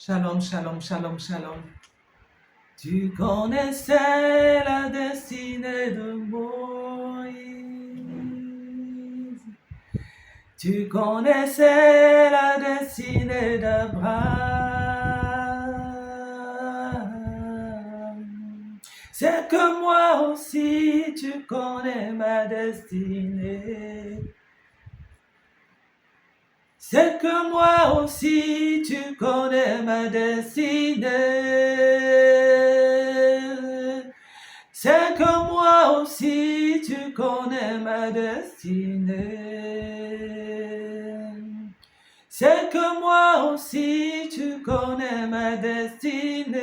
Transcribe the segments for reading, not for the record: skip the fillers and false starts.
Shalom, shalom, shalom, shalom. Tu connaissais la destinée de Moïse. Tu connaissais la destinée d'Abraham. C'est que moi aussi tu connais ma destinée. C'est que moi aussi tu connais ma destinée. C'est que moi aussi tu connais ma destinée. C'est que moi aussi tu connais ma destinée.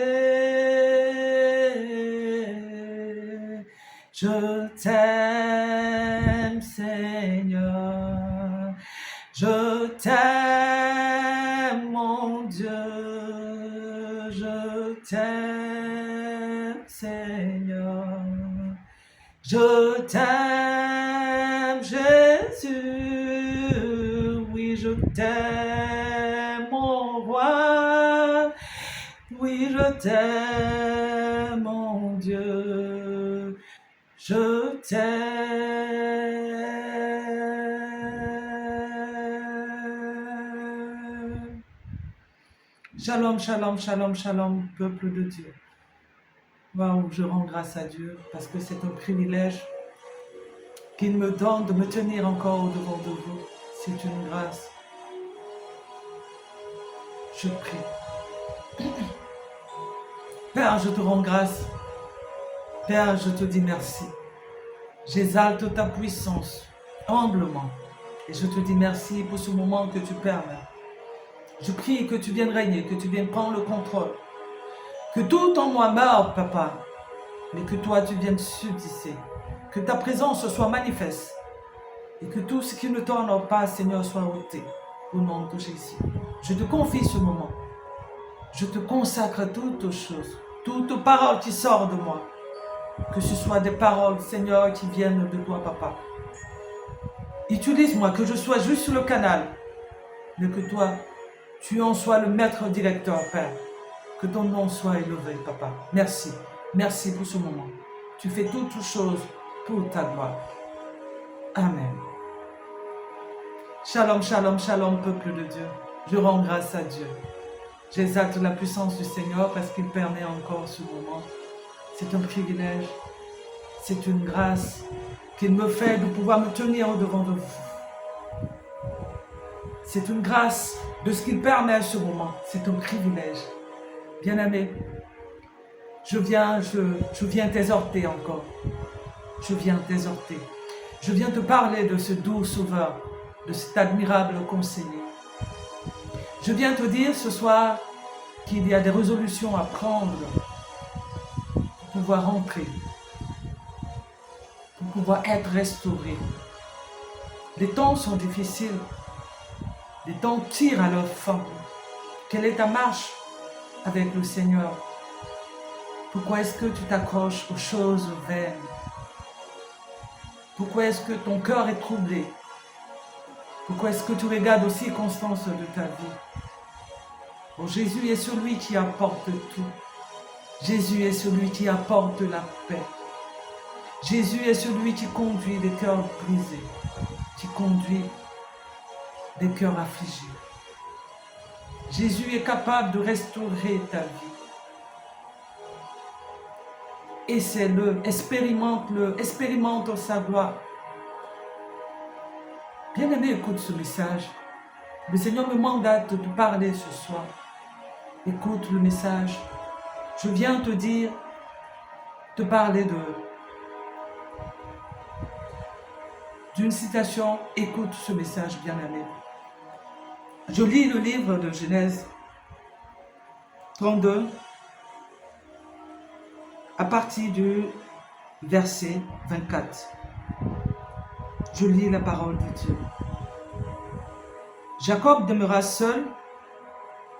Je t'aime, Seigneur. Je t'aime, mon Dieu, je t'aime, Seigneur. Je t'aime, Jésus, oui, je t'aime, mon roi, oui, je t'aime, mon Dieu, je t'aime. Shalom, shalom, shalom, shalom, peuple de Dieu. Waouh, je rends grâce à Dieu parce que c'est un privilège qu'il me donne de me tenir encore au-devant de vous. C'est une grâce. Je prie. Père, je te rends grâce. Père, je te dis merci. J'exalte ta puissance humblement. Et je te dis merci pour ce moment que tu permets. Je prie que tu viennes régner, que tu viennes prendre le contrôle. Que tout en moi meure, papa, mais que toi tu viennes subsister. Que ta présence soit manifeste. Et que tout ce qui ne t'honore pas, Seigneur, soit ôté. Au nom de Jésus. Je te confie ce moment. Je te consacre toutes choses. Toute parole qui sort de moi. Que ce soit des paroles, Seigneur, qui viennent de toi, papa. Utilise-moi, que je sois juste sur le canal. Mais que toi, tu en sois le maître directeur, Père. Que ton nom soit élevé, papa. Merci. Merci pour ce moment. Tu fais toutes choses pour ta gloire. Amen. Shalom, shalom, shalom, peuple de Dieu. Je rends grâce à Dieu. J'exalte la puissance du Seigneur parce qu'il permet encore ce moment. C'est un privilège. C'est une grâce qu'il me fait de pouvoir me tenir au-devant de vous. C'est une grâce de ce qu'il permet à ce moment. C'est un privilège. Bien-aimé, je viens t'exhorter encore. Je viens t'exhorter. Je viens te parler de ce doux sauveur, de cet admirable conseiller. Je viens te dire ce soir qu'il y a des résolutions à prendre pour pouvoir entrer, pour pouvoir être restauré. Les temps sont difficiles. Les temps tirent à leur fin. Quelle est ta marche avec le Seigneur? Pourquoi est-ce que tu t'accroches aux choses vaines? Pourquoi est-ce que ton cœur est troublé? Pourquoi est-ce que tu regardes aux circonstances de ta vie? Oh, Jésus est celui qui apporte tout. Jésus est celui qui apporte la paix. Jésus est celui qui conduit des cœurs brisés, qui conduit des cœurs affligés. Jésus est capable de restaurer ta vie. Essaie-le, expérimente sa gloire. Bien-aimé, écoute ce message. Le Seigneur me mandate de te parler ce soir. Écoute le message. Je viens te dire, te parler d'une citation. Écoute ce message, bien-aimé. Je lis le livre de Genèse 32 à partir du verset 24. Je lis la parole de Dieu. Jacob demeura seul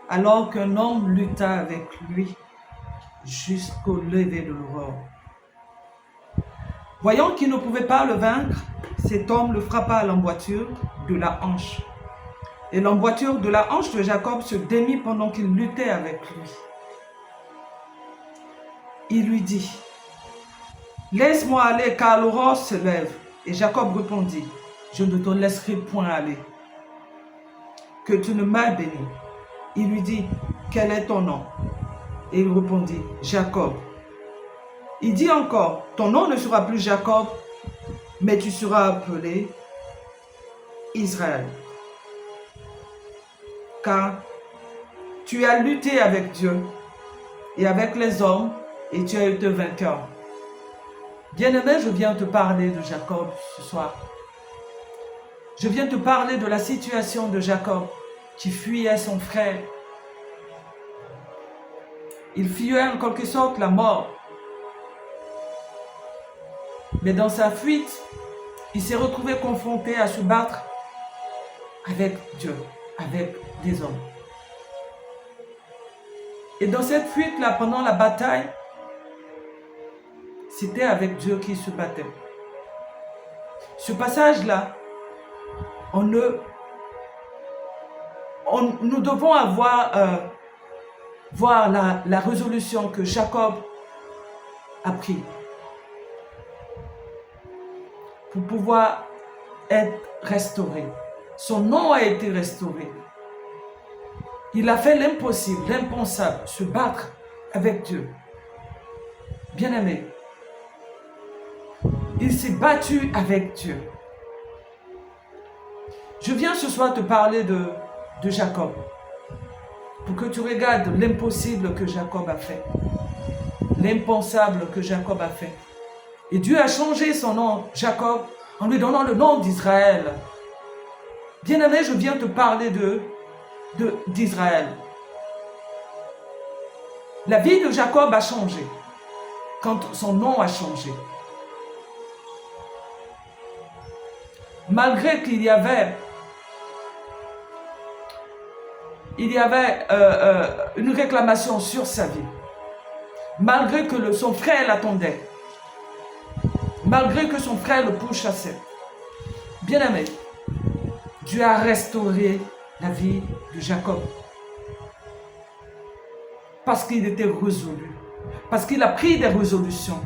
alors qu'un homme lutta avec lui jusqu'au lever de l'aurore. Voyant qu'il ne pouvait pas le vaincre, cet homme le frappa à l'emboîture de la hanche Et l'emboîture de la hanche de Jacob se démit pendant qu'il luttait avec lui. Il lui dit, « Laisse-moi aller, car l'aurore se lève. » Et Jacob répondit, « Je ne te laisserai point aller, que tu ne m'aies béni. » Il lui dit, « Quel est ton nom? » Et il répondit, « Jacob. » Il dit encore, « Ton nom ne sera plus Jacob, mais tu seras appelé Israël. Car tu as lutté avec Dieu et avec les hommes, et tu as été vainqueur. » Bien-aimé, je viens te parler de Jacob ce soir. Je viens te parler de la situation de Jacob qui fuyait son frère. Il fuyait en quelque sorte la mort. Mais dans sa fuite, il s'est retrouvé confronté à se battre avec Dieu, avec des hommes. Et dans cette fuite-là, pendant la bataille, c'était avec Dieu qu'il se battait. Ce passage-là, nous devons voir la résolution que Jacob a prise pour pouvoir être restauré. Son nom a été restauré. Il a fait l'impossible, l'impensable, se battre avec Dieu. Bien-aimé, il s'est battu avec Dieu. Je viens ce soir te parler de Jacob, pour que tu regardes l'impossible que Jacob a fait, l'impensable que Jacob a fait. Et Dieu a changé son nom, Jacob, en lui donnant le nom d'Israël. Bien-aimé, je viens te parler d'Israël. La vie de Jacob a changé quand son nom a changé. Malgré qu'il y avait une réclamation sur sa vie, malgré que son frère l'attendait, malgré que son frère le pourchassait. Bien-aimé, Dieu a restauré la vie de Jacob parce qu'il était résolu, parce qu'il a pris des résolutions,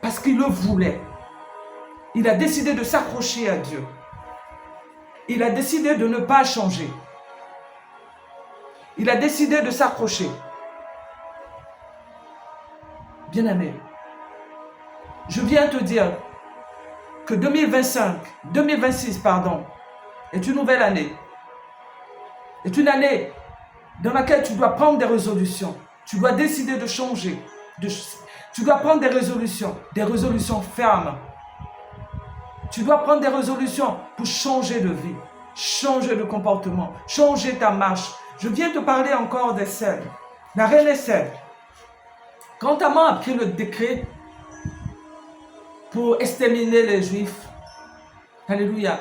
parce qu'il le voulait. Il a décidé de s'accrocher à Dieu. Il a décidé de ne pas changer. Il a décidé de s'accrocher. Bien-aimé, je viens te dire que 2026 est une nouvelle année. Est une année dans laquelle tu dois prendre des résolutions. Tu dois décider de changer. Tu dois prendre des résolutions fermes. Tu dois prendre des résolutions pour changer de vie, changer de comportement, changer ta marche. Je viens te parler encore d'Esther. La reine Esther. Quand Haman a pris le décret pour exterminer les Juifs, alléluia,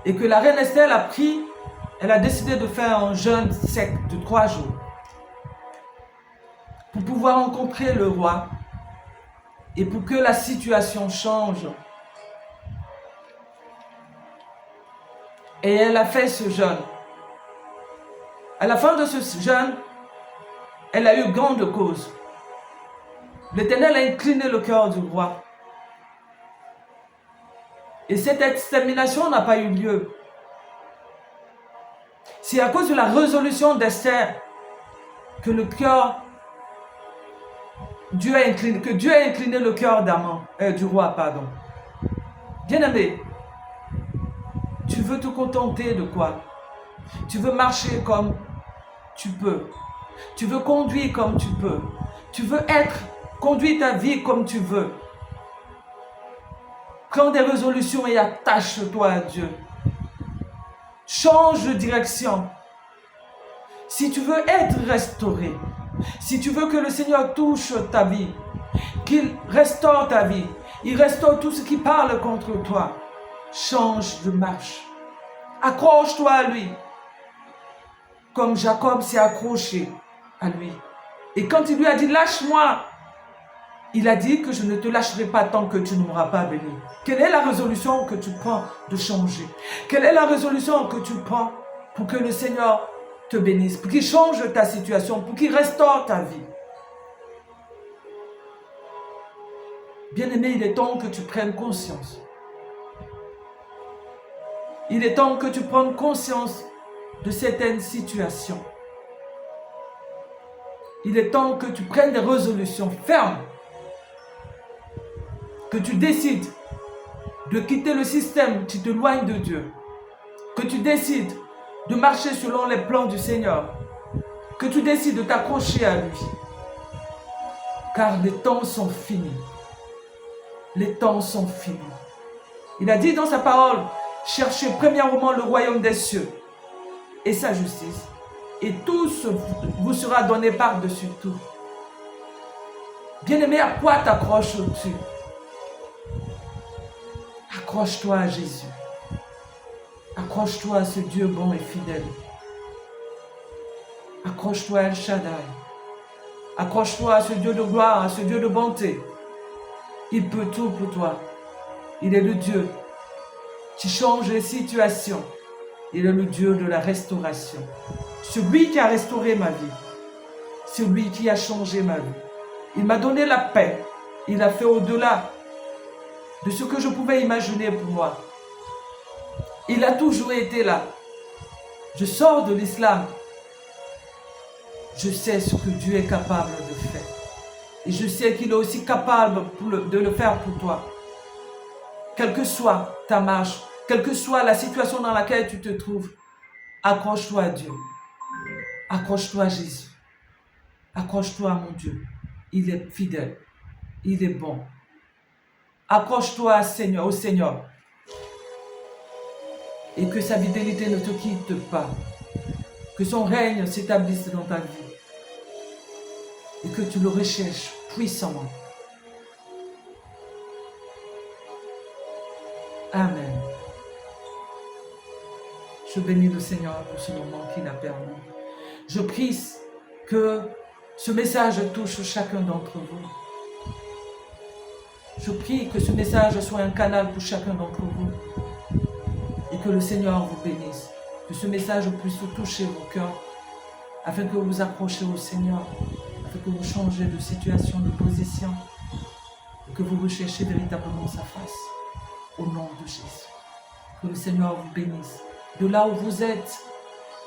et que la reine Esther elle a décidé de faire un jeûne sec de 3 jours pour pouvoir rencontrer le roi et pour que la situation change. Et elle a fait ce jeûne. À la fin de ce jeûne, elle a eu gain de cause. L'Éternel a incliné le cœur du roi. Et cette extermination n'a pas eu lieu. C'est à cause de la résolution d'Esther que Dieu a incliné le cœur du roi. Bien-aimé, tu veux te contenter de quoi? Tu veux marcher comme tu peux. Tu veux conduire comme tu peux. Tu veux conduire ta vie comme tu veux. Prends des résolutions et attache-toi à Dieu. Change de direction. Si tu veux être restauré, si tu veux que le Seigneur touche ta vie, qu'il restaure ta vie, il restaure tout ce qui parle contre toi, change de marche. Accroche-toi à lui, comme Jacob s'est accroché à lui. Et quand il lui a dit, lâche-moi, Il a dit que je ne te lâcherai pas tant que tu ne m'auras pas béni. Quelle est la résolution que tu prends de changer? Quelle est la résolution que tu prends pour que le Seigneur te bénisse, pour qu'il change ta situation, pour qu'il restaure ta vie? Bien-aimé, il est temps que tu prennes conscience. Il est temps que tu prennes conscience de certaines situations. Il est temps que tu prennes des résolutions fermes. Que tu décides de quitter le système qui t'éloigne de Dieu. Que tu décides de marcher selon les plans du Seigneur. Que tu décides de t'accrocher à lui. Car les temps sont finis. Les temps sont finis. Il a dit dans sa parole, cherchez premièrement le royaume des cieux et sa justice, et tout vous sera donné par-dessus tout. Bien-aimé, à quoi t'accroches-tu? Accroche-toi à Jésus. Accroche-toi à ce Dieu bon et fidèle. Accroche-toi à El Shaddai. Accroche-toi à ce Dieu de gloire, à ce Dieu de bonté. Il peut tout pour toi. Il est le Dieu qui change les situations. Il est le Dieu de la restauration. Celui qui a restauré ma vie. Celui qui a changé ma vie. Il m'a donné la paix. Il a fait au-delà de ce que je pouvais imaginer pour moi. Il a toujours été là. Je sors de l'islam. Je sais ce que Dieu est capable de faire. Et je sais qu'il est aussi capable de le faire pour toi. Quelle que soit ta marche, quelle que soit la situation dans laquelle tu te trouves, accroche-toi à Dieu. Accroche-toi à Jésus. Accroche-toi à mon Dieu. Il est fidèle. Il est bon. Accroche-toi au Seigneur. Et que sa fidélité ne te quitte pas. Que son règne s'établisse dans ta vie. Et que tu le recherches puissamment. Amen. Je bénis le Seigneur pour ce moment qu'il a permis. Je prie que ce message touche chacun d'entre vous. Je prie que ce message soit un canal pour chacun d'entre vous. Et que le Seigneur vous bénisse. Que ce message puisse toucher vos cœurs. Afin que vous vous accrochiez au Seigneur. Afin que vous changez de situation, de position. Et que vous recherchez véritablement sa face. Au nom de Jésus. Que le Seigneur vous bénisse. De là où vous êtes,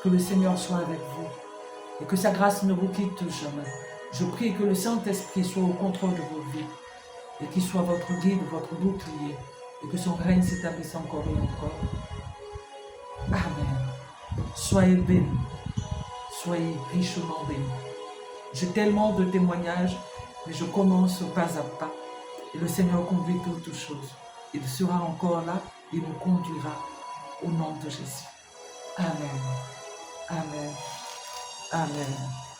que le Seigneur soit avec vous. Et que sa grâce ne vous quitte jamais. Je prie que le Saint-Esprit soit au contrôle de vos vies. Et qu'il soit votre guide, votre bouclier. Et que son règne s'établisse encore et encore. Amen. Soyez bénis. Soyez richement bénis. J'ai tellement de témoignages, mais je commence pas à pas. Et le Seigneur conduit toutes choses. Il sera encore là, il nous conduira au nom de Jésus. Amen. Amen. Amen.